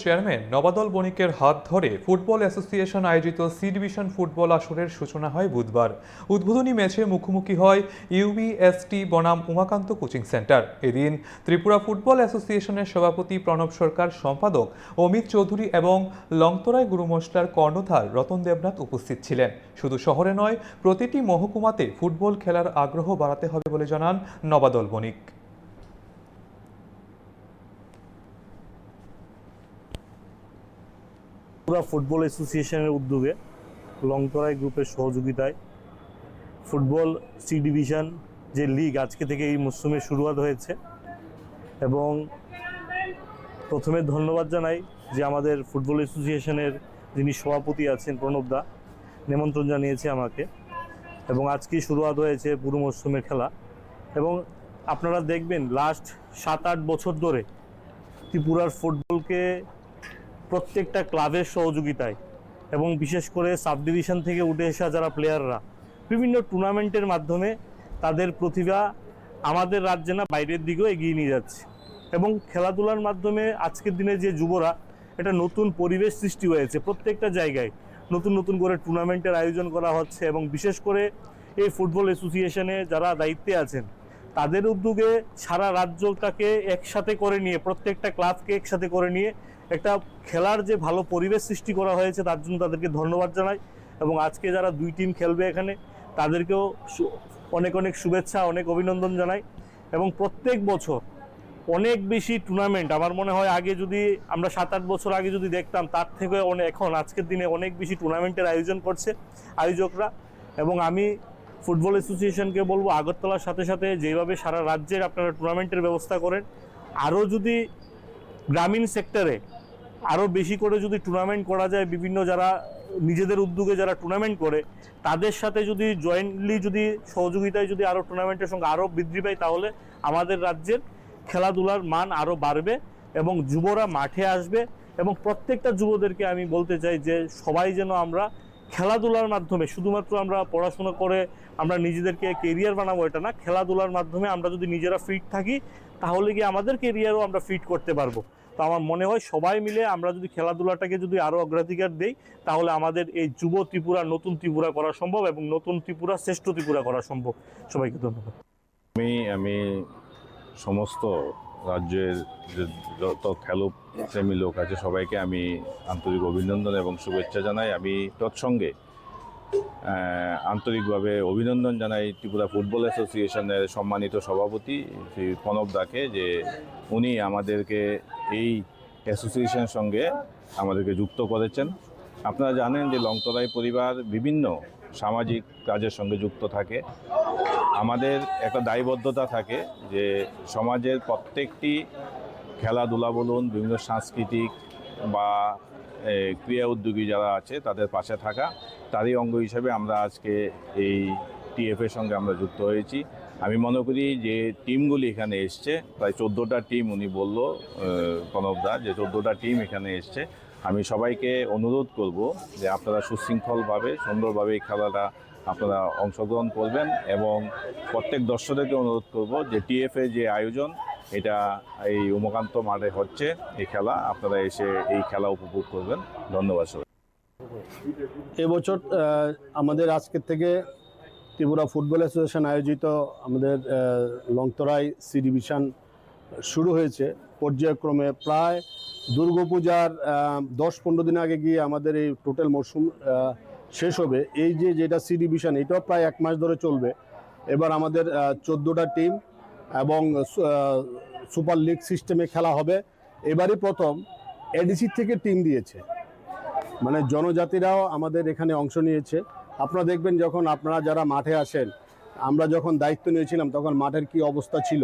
Chairman নবাদল বণিকের হাত ধরে football association আয়োজিত সি ডিভিশন ফুটবল আসরের সূচনা হয় বুধবার। উদ্বোধনী ম্যাচে মুখোমুখি হয় ইউবিএসটি বনাম উমাকান্ত কোচিং সেন্টার। এদিন ত্রিপুরা ফুটবল অ্যাসোসিয়েশনের সভাপতি প্রণব সরকার, সম্পাদক অমিত চৌধুরী এবং লংতরাই গুরুমশলার কর্ণধার রতন দেবনাথ উপস্থিত ছিলেন। শুধু শহরে নয়, প্রতিটি মহকুমাতে ফুটবল খেলার আগ্রহ বাড়াতে হবে বলে জানান নবাদল বণিক। ত্রিপুরা ফুটবল অ্যাসোসিয়েশনের উদ্যোগে লংতরাই গ্রুপের সহযোগিতায় ফুটবল সি ডিভিশন যে লিগ আজকে থেকে এই মরশুমে শুরুয়াত হয়েছে। এবং প্রথমে ধন্যবাদ জানাই যে আমাদের ফুটবল অ্যাসোসিয়েশনের যিনি সভাপতি আছেন প্রণবদা, নিমন্ত্রণ জানিয়েছে আমাকে, এবং আজকেই শুরুয়াত হয়েছে পুরো মরশুমের খেলা। এবং আপনারা দেখবেন লাস্ট 7-8 বছর ধরে ত্রিপুরার ফুটবলকে প্রত্যেকটা ক্লাবের সহযোগিতায় এবং বিশেষ করে সাব ডিভিশন থেকে উঠে আসা যারা প্লেয়াররা বিভিন্ন টুর্নামেন্টের মাধ্যমে তাদের প্রতিভা আমাদের রাজ্যে না বাইরের দিকেও এগিয়ে নিয়ে যাচ্ছে। এবং খেলাধুলার মাধ্যমে আজকের দিনে যে যুবরা একটা নতুন পরিবেশ সৃষ্টি হয়েছে, প্রত্যেকটা জায়গায় নতুন নতুন করে টুর্নামেন্টের আয়োজন করা হচ্ছে। এবং বিশেষ করে এই ফুটবল অ্যাসোসিয়েশনে যারা দায়িত্বে আছেন তাদের উদ্যোগে সারা রাজ্যটাকে একসাথে করে নিয়ে, প্রত্যেকটা ক্লাবকে একসাথে করে নিয়ে একটা খেলার যে ভালো পরিবেশ সৃষ্টি করা হয়েছে, তার জন্য তাদেরকে ধন্যবাদ জানাই। এবং আজকে যারা 2 টিম খেলবে এখানে, তাদেরকেও অনেক অনেক শুভেচ্ছা, অনেক অভিনন্দন জানাই। এবং প্রত্যেক বছর অনেক বেশি টুর্নামেন্ট, আমার মনে হয় আগে যদি আমরা 7-8 বছর আগে যদি দেখতাম, তার থেকে এখন আজকের দিনে অনেক বেশি টুর্নামেন্টের আয়োজন করছে আয়োজকরা। এবং আমি ফুটবল অ্যাসোসিয়েশনকে বলবো, আগরতলার সাথে সাথে যেভাবে সারা রাজ্যের আপনারা টুর্নামেন্টের ব্যবস্থা করেন, আরও যদি গ্রামীণ সেক্টরে আরও বেশি করে যদি টুর্নামেন্ট করা যায়, বিভিন্ন যারা নিজেদের উদ্যোগে যারা টুর্নামেন্ট করে তাদের সাথে যদি জয়েন্টলি যদি সহযোগিতায় যদি আরও টুর্নামেন্টের সঙ্গে আরও বৃদ্ধি পায়, তাহলে আমাদের রাজ্যের খেলাধুলার মান আরও বাড়বে এবং যুবরা মাঠে আসবে। এবং প্রত্যেকটা যুবদেরকে আমি বলতে চাই যে সবাই যেন আমরা খেলাধুলার মাধ্যমে, শুধুমাত্র আমরা পড়াশোনা করে আমরা নিজেদেরকে কেরিয়ার বানাবো এটা না, খেলাধুলার মাধ্যমে আমরা যদি নিজেরা ফিট থাকি তাহলে কি আমাদের কেরিয়ারও আমরা ফিট করতে পারবো। তো আমার মনে হয় সবাই মিলে আমরা যদি খেলাধুলাটাকে যদি আরও অগ্রাধিকার দেই, তাহলে আমাদের এই যুব ত্রিপুরা, নতুন ত্রিপুরা করা সম্ভব এবং নতুন ত্রিপুরা শ্রেষ্ঠ ত্রিপুরা করা সম্ভব। সবাইকে ধন্যবাদ। আমি সমস্ত রাজ্যের যে যত খেলোপ্রেমী লোক আছে সবাইকে আমি আন্তরিক অভিনন্দন এবং শুভেচ্ছা জানাই। আমি তৎসঙ্গে আন্তরিকভাবে অভিনন্দন জানাই ত্রিপুরা ফুটবল অ্যাসোসিয়েশনের সম্মানিত সভাপতি শ্রী প্রণব দাকে, যে উনি আমাদেরকে এই অ্যাসোসিয়েশনের সঙ্গে আমাদেরকে যুক্ত করেছেন। আপনারা জানেন যে লংতরাই পরিবার বিভিন্ন সামাজিক কাজের সঙ্গে যুক্ত থাকে। আমাদের একটা দায়বদ্ধতা থাকে যে সমাজের প্রত্যেকটি খেলাধুলা বলুন, বিভিন্ন সাংস্কৃতিক বা ক্রীড়া উদ্যোগী যারা আছে তাদের পাশে থাকা, তারই অঙ্গ হিসেবে আমরা আজকে এই টিএফের সঙ্গে আমরা যুক্ত হয়েছি। আমি মনে করি যে টিমগুলি এখানে এসছে, প্রায় 14টা টিম উনি বলল প্রণবদা, যে 14টা টিম এখানে এসছে। আমি সবাইকে অনুরোধ করব যে আপনারা সুশৃঙ্খলভাবে সুন্দরভাবে এই খেলাটা আপনারা অংশগ্রহণ করবেন। এবং প্রত্যেক দর্শকদেরকে অনুরোধ করব যে টিএফএ যে আয়োজন, এটা এই উমাকান্ত মাঠে হচ্ছে এই খেলা, আপনারা এসে এই খেলা উপভোগ করবেন। ধন্যবাদ সবাই। এবছর আমাদের আজকের থেকে ত্রিপুরা ফুটবল অ্যাসোসিয়েশন আয়োজিত আমাদের লংতরাই সি ডিভিশন শুরু হয়েছে পর্যায়ক্রমে। প্রায় দুর্গাপূজার 10-15 দিন আগে গিয়ে আমাদের এই টোটাল মরশুম শেষ হবে। এই যেটা সি ডিভিশন, এটাও প্রায় 1 মাস ধরে চলবে। এবার আমাদের 14টা টিম এবং সুপার লিগ সিস্টেমে খেলা হবে। এবারই প্রথম এডিসি থেকে টিম দিয়েছে, মানে জনজাতিরাও আমাদের এখানে অংশ নিয়েছে। আপনারা দেখবেন যখন আপনারা যারা মাঠে আসেন, আমরা যখন দায়িত্ব নিয়েছিলাম তখন মাঠের কি অবস্থা ছিল,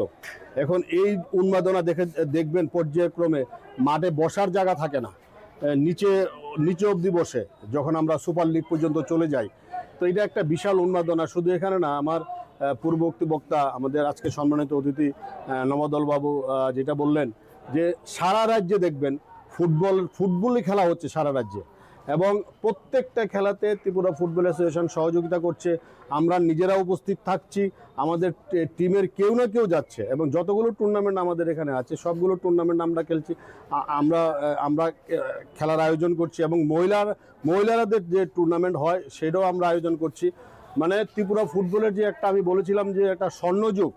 এখন এই উন্মাদনা দেখবেন পর্যায়ক্রমে মাঠে বসার জায়গা থাকে না, নিচে অবধি বসে যখন আমরা সুপার লিগ পর্যন্ত চলে যাই। তো এটা একটা বিশাল উন্মাদনা। শুধু এখানে না, আমার পূর্ববর্তী বক্তা আমাদের আজকে সম্মানিত অতিথি নবদল বাবু যেটা বললেন যে সারা রাজ্যে দেখবেন ফুটবলই খেলা হচ্ছে সারা রাজ্যে। এবং প্রত্যেকটা খেলাতে ত্রিপুরা ফুটবল অ্যাসোসিয়েশন সহযোগিতা করছে। আমরা নিজেরা উপস্থিত থাকছি, আমাদের টিমের কেউ না কেউ যাচ্ছে, এবং যতগুলো টুর্নামেন্ট আমাদের এখানে আছে সবগুলো টুর্নামেন্ট আমরা খেলছি। আমরা খেলার আয়োজন করছি, এবং মহিলাদের যে টুর্নামেন্ট হয় সেটাও আমরা আয়োজন করছি। মানে ত্রিপুরা ফুটবলের যে একটা, আমি বলেছিলাম যে একটা স্বর্ণযুগ,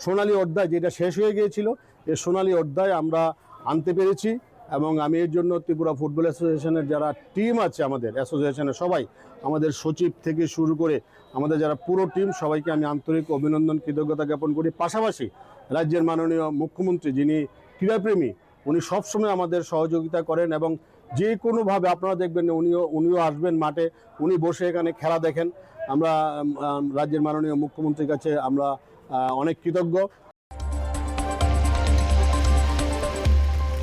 সোনালী অধ্যায় যেটা শেষ হয়ে গিয়েছিল, এই সোনালী অধ্যায় আমরা আনতে পেরেছি। এবং আমি এর জন্য ত্রিপুরা ফুটবল অ্যাসোসিয়েশনের যারা টিম আছে, আমাদের অ্যাসোসিয়েশনের সবাই, আমাদের সচিব থেকে শুরু করে আমাদের যারা পুরো টিম, সবাইকে আমি আন্তরিক অভিনন্দন, কৃতজ্ঞতা জ্ঞাপন করি। পাশাপাশি রাজ্যের মাননীয় মুখ্যমন্ত্রী, যিনি ক্রীড়াপ্রেমী, উনি সবসময় আমাদের সহযোগিতা করেন, এবং যে কোনোভাবে আপনারা দেখবেন উনিও আসবেন মাঠে, উনি বসে এখানে খেলা দেখেন। আমরা রাজ্যের মাননীয় মুখ্যমন্ত্রীর কাছে আমরা অনেক কৃতজ্ঞ।